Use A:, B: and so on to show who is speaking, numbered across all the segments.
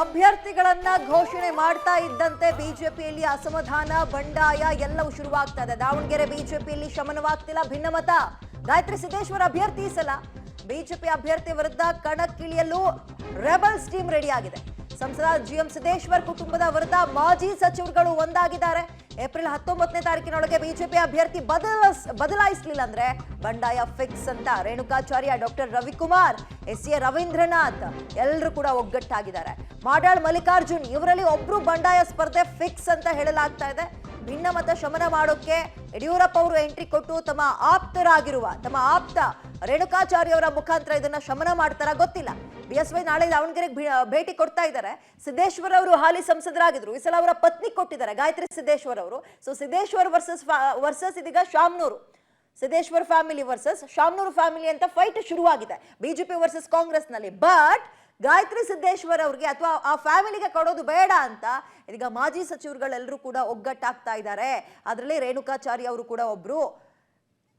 A: ಅಭ್ಯರ್ಥಿಗಳನ್ನ ಘೋಷಣೆ ಮಾಡ್ತಾ ಇದ್ದಂತೆ ಬಿಜೆಪಿಯಲ್ಲಿ ಅಸಮಾಧಾನ ಬಂಡಾಯ ಎಲ್ಲವೂ ಶುರುವಾಗ್ತಾ ಇದೆ. ದಾವಣಗೆರೆ ಬಿಜೆಪಿಯಲ್ಲಿ ಶಮನವಾಗ್ತಿಲ್ಲ ಭಿನ್ನಮತ. ಗಾಯತ್ರಿ ಸಿದ್ದೇಶ್ವರ ಅಭ್ಯರ್ಥಿ ಸಲ ಬಿಜೆಪಿ ಅಭ್ಯರ್ಥಿ ವಿರುದ್ಧ ಕಣಕ್ಕಿಳಿಯಲು ರೆಬಲ್ಸ್ ಟೀಮ್ ರೆಡಿ ಆಗಿದೆ. ಸಂಸದ ಜಿಎಂ ಸಿದ್ದೇಶ್ವರ್ ಕುಟುಂಬದ ವಿರುದ್ಧ ಮಾಜಿ ಸಚಿವರುಗಳು ಒಂದಾಗಿದ್ದಾರೆ. ಏಪ್ರಿಲ್ 19ನೇ ತಾರೀಕಿನೊಳಗೆ ಬಿಜೆಪಿ ಅಭ್ಯರ್ಥಿ ಬದಲಾಯಿಸಲಿಲ್ಲ ಅಂದ್ರೆ ಬಂಡಾಯ ಫಿಕ್ಸ್ ಅಂತ ರೇಣುಕಾಚಾರ್ಯ, ಡಾಕ್ಟರ್ ರವಿಕುಮಾರ್, ಎಸ್.ಎ. ರವೀಂದ್ರನಾಥ್ ಎಲ್ಲರೂ ಕೂಡ ಒಗ್ಗಟ್ಟಾಗಿದ್ದಾರೆ. ಮಾಡಾಳ್ ಮಲ್ಲಿಕಾರ್ಜುನ್ ಇವರಲ್ಲಿ ಒಬ್ರು ಬಂಡಾಯ ಸ್ಪರ್ಧೆ ಫಿಕ್ಸ್ ಅಂತ ಹೇಳಲಾಗ್ತಾ ಇದೆ. ಭಿನ್ನಮತ ಶಮನ ಮಾಡೋಕೆ ಯಡಿಯೂರಪ್ಪ ಅವರು ಎಂಟ್ರಿ ಕೊಟ್ಟು ತಮ್ಮ ಆಪ್ತ ರೇಣುಕಾಚಾರ್ಯ ಅವರ ಮುಖಾಂತರ ಇದನ್ನ ಶಮನ ಮಾಡ್ತಾರ ಗೊತ್ತಿಲ್ಲ. ಬಿಎಸ್ವೈ ನಾಳೆ ದಾವಣಗೆರೆಗೆ ಭೇಟಿ ಕೊಡ್ತಾ ಇದ್ದಾರೆ. ಸಿದ್ದೇಶ್ವರ್ ಅವರು ಹಾಲಿ ಸಂಸದರಾಗಿದ್ರು. ಈ ಸಲ ಅವರ ಪತ್ನಿ ಕೊಟ್ಟಿದ್ದಾರೆ ಗಾಯತ್ರಿ ಸಿದ್ದೇಶ್ವರ್ ಅವರು. ಸೊ ಸಿದ್ದೇಶ್ವರ್ ವರ್ಸಸ್ ಇದೀಗ Shamanur, Siddeshwar family versus Shamanur family ಅಂತ ಫೈಟ್ ಶುರುವಾಗಿದೆ ಬಿಜೆಪಿ ವರ್ಸಸ್ ಕಾಂಗ್ರೆಸ್ ನಲ್ಲಿ. ಬಟ್ ಗಾಯತ್ರಿ ಸಿದ್ದೇಶ್ವರ್ ಅವ್ರಿಗೆ ಅಥವಾ ಆ ಫ್ಯಾಮಿಲಿಗೆ ಕೊಡೋದು ಬೇಡ ಅಂತ ಇದೀಗ ಮಾಜಿ ಸಚಿವರುಗಳೆಲ್ಲರೂ ಕೂಡ ಒಗ್ಗಟ್ಟಾಗ್ತಾ ಇದ್ದಾರೆ. ಅದರಲ್ಲಿ ರೇಣುಕಾಚಾರ್ಯ ಅವರು ಕೂಡ ಒಬ್ರು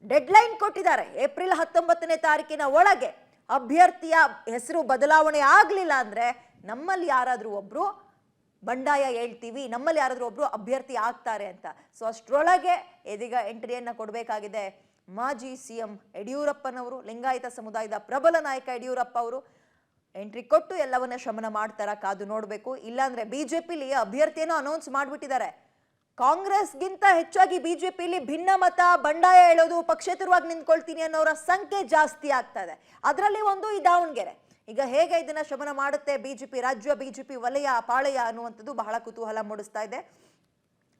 A: ಡೆಡ್ಲೈನ್ ಕೊಟ್ಟಿದ್ದಾರೆ. ಏಪ್ರಿಲ್ 19ನೇ ತಾರೀಕಿನ ಒಳಗೆ ಅಭ್ಯರ್ಥಿಯ ಹೆಸರು ಬದಲಾವಣೆ ಆಗ್ಲಿಲ್ಲ ಅಂದ್ರೆ ನಮ್ಮಲ್ಲಿ ಯಾರಾದ್ರೂ ಒಬ್ರು ಬಂಡಾಯ ಹೇಳ್ತೀವಿ, ನಮ್ಮಲ್ಲಿ ಯಾರಾದ್ರೂ ಒಬ್ರು ಅಭ್ಯರ್ಥಿ ಆಗ್ತಾರೆ ಅಂತ. ಸೊ ಅಷ್ಟರೊಳಗೆ ಇದೀಗ ಎಂಟ್ರಿಯನ್ನ ಕೊಡಬೇಕಾಗಿದೆ ಮಾಜಿ ಸಿಎಂ ಯಡಿಯೂರಪ್ಪನವರು. ಲಿಂಗಾಯತ ಸಮುದಾಯದ ಪ್ರಬಲ ನಾಯಕ ಯಡಿಯೂರಪ್ಪ ಅವರು ಎಂಟ್ರಿ ಕೊಟ್ಟು ಎಲ್ಲವನ್ನ ಶಮನ ಮಾಡ್ತಾರ, ಕಾದು ನೋಡ್ಬೇಕು. ಇಲ್ಲಾಂದ್ರೆ ಬಿಜೆಪಿಲಿ ಅಭ್ಯರ್ಥಿಯನ್ನು ಅನೌನ್ಸ್ ಮಾಡ್ಬಿಟ್ಟಿದ್ದಾರೆ. ಕಾಂಗ್ರೆಸ್ಗಿಂತ ಹೆಚ್ಚಾಗಿ ಬಿಜೆಪಿಲಿ ಭಿನ್ನಮತ ಬಂಡಾಯ ಹೇಳೋದು, ಪಕ್ಷೇತರವಾಗಿ ನಿಂತ್ಕೊಳ್ತೀನಿ ಅನ್ನೋರ ಸಂಖ್ಯೆ ಜಾಸ್ತಿ ಆಗ್ತಾ ಇದೆ. ಅದರಲ್ಲಿ ಒಂದು ಈ ದಾವಣಗೆರೆ. ಈಗ ಹೇಗೆ ಇದನ್ನ ಶಮನ ಮಾಡುತ್ತೆ ಬಿಜೆಪಿ, ರಾಜ್ಯ ಬಿಜೆಪಿ ವಲಯ ಪಾಳಯ ಅನ್ನುವಂಥದ್ದು ಬಹಳ ಕುತೂಹಲ ಮೂಡಿಸ್ತಾ ಇದೆ.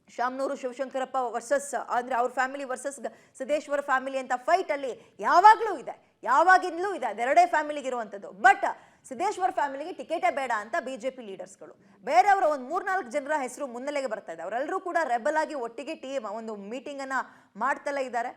A: ಶಾಮನೂರು ಶಿವಶಂಕರಪ್ಪ ವರ್ಸಸ್ ಅಂದ್ರೆ ಅವ್ರ ಫ್ಯಾಮಿಲಿ ವರ್ಸಸ್ ಸಿದ್ದೇಶ್ವರ ಫ್ಯಾಮಿಲಿ ಅಂತ ಫೈಟ್ ಅಲ್ಲಿ ಯಾವಾಗ್ಲೂ ಇದೆ, ಯಾವಾಗಿಂದಲೂ ಇದೆ. ಅದೆರಡೇ ಫ್ಯಾಮಿಲಿಗೆ ಇರುವಂಥದ್ದು. ಬಟ್ ಸಿದ್ದೇಶ್ವರ್ ಫ್ಯಾಮಿಲಿಗೆ ಟಿಕೆಟೇ ಬೇಡ ಅಂತ ಬಿಜೆಪಿ ಲೀಡರ್ಸ್ಗಳು, ಬೇರೆಯವರ ಒಂದು 3-4 ಜನರ ಹೆಸರು ಮುನ್ನೆಲೆಗೆ ಬರ್ತಾ ಇದೆ. ಅವರೆಲ್ಲರೂ ಕೂಡ ರೆಬಲ್ ಆಗಿ ಒಟ್ಟಿಗೆ ಒಂದು ಮೀಟಿಂಗ್ ಅನ್ನ ಮಾಡ್ತಲೇ ಇದ್ದಾರೆ.